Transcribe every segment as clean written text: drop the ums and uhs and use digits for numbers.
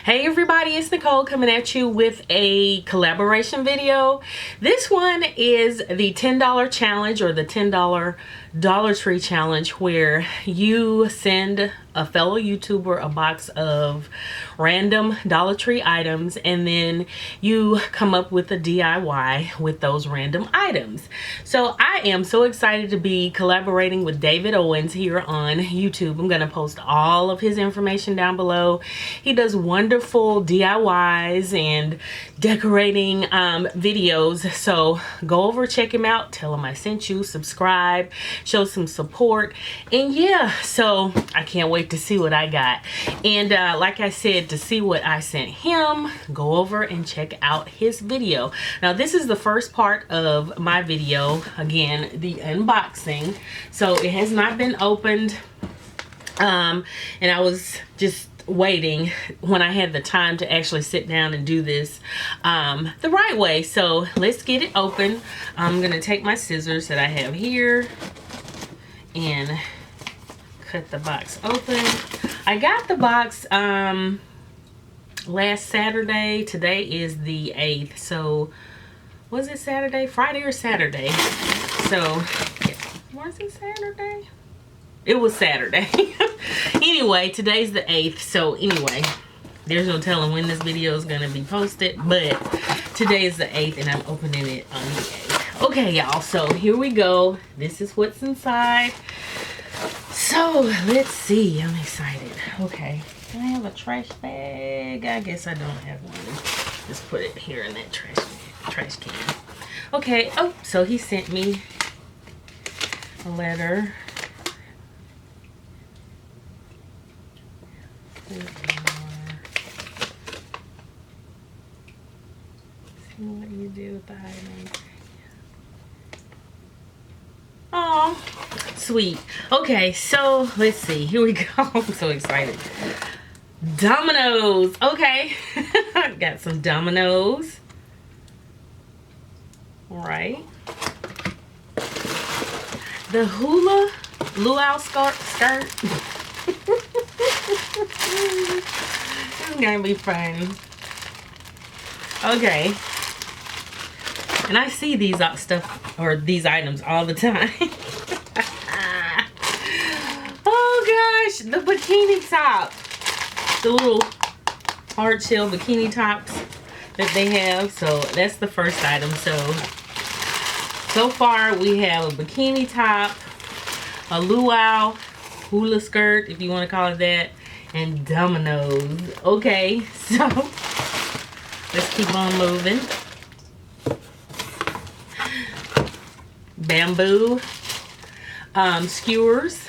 Hey everybody, it's Nicole coming at you with a collaboration video. This one is the $10 challenge, or the $10 Dollar Tree challenge, where you send a fellow YouTuber a box of random Dollar Tree items and then you come up with a DIY with those random items. So I am so excited to be collaborating with David Owens here on YouTube. I'm going to post all of his information down below. He does wonderful DIYs and decorating videos, so go over, check him out, tell him I sent you, subscribe, show some support, and yeah, so I can't wait to see what I got. And like I said, to see what I sent him, go over and check out his video. Now this is the first part of my video, again, the unboxing, so it has not been opened, and I was just waiting when I had the time to actually sit down and do this the right way. So let's get it open. I'm gonna take my scissors that I have here and cut the box open. I got the box last Saturday. Today is the 8th, so was it Saturday, Friday, or Saturday? So yeah. Was it Saturday? It was Saturday. Anyway, today's the 8th, so anyway, there's no telling when this video is gonna be posted, but today is the 8th and I'm opening it on the 8th. Okay, y'all, so here we go. This is what's inside. So let's see. I'm excited. Okay, do I have a trash bag? I guess I don't have one. Just put it here in that trash can. Okay. Oh, so he sent me a letter. See what you do with the items. Oh, sweet. Okay, so let's see. Here we go. I'm so excited. Dominoes. Okay. Got some dominoes. All right. The luau skirt. This is gonna be fun. Okay. And I see these these items all the time. Oh gosh, the bikini top. The little hard shell bikini tops that they have. So that's the first item. So far we have a bikini top, a luau hula skirt, if you want to call it that, and dominoes. Okay, so let's keep on moving. Bamboo skewers.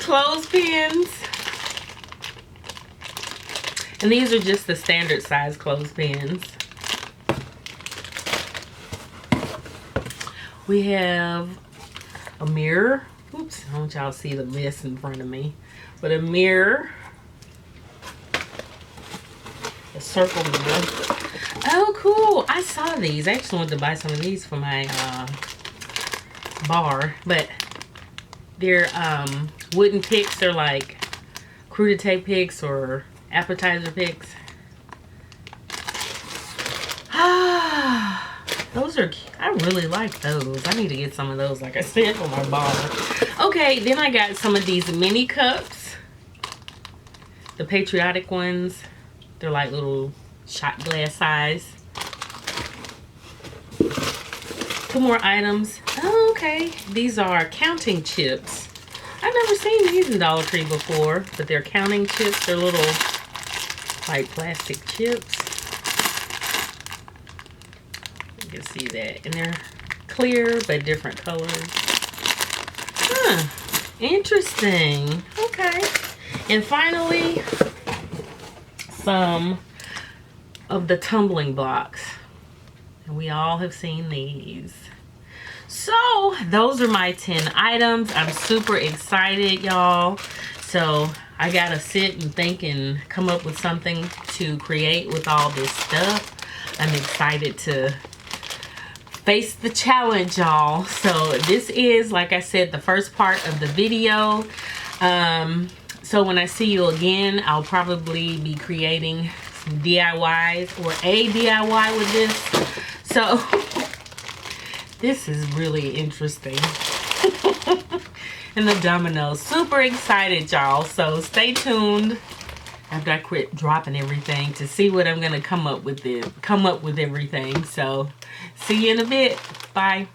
Clothespins. And these are just the standard size clothespins. We have a mirror. Oops, I don't want y'all to see the mess in front of me. But a mirror. A circle mirror. Oh, cool. I saw these. I actually wanted to buy some of these for my bar. But they're wooden picks. They're like crudité picks or appetizer picks. Those are, I really like those. I need to get some of those, like I said, for my bar. Okay, then I got some of these mini cups. The patriotic ones. They're like little shot glass size. 2 more items. Oh, okay. These are counting chips. I've never seen these in Dollar Tree before, but they're counting chips. They're little, like, plastic chips. You can see that. And they're clear, but different colors. Huh. Interesting. Okay. And finally, some of the tumbling blocks. And we all have seen these. So those are my 10 items. I'm super excited, y'all. So I gotta sit and think and come up with something to create with all this stuff. I'm excited to face the challenge, y'all. So this is, like I said, the first part of the video. So when I see you again, I'll probably be creating some DIYs or a DIY with this. So this is really interesting. And the dominoes, super excited, y'all. So stay tuned after I quit dropping everything to see what I'm gonna come up with everything. So see you in a bit. Bye.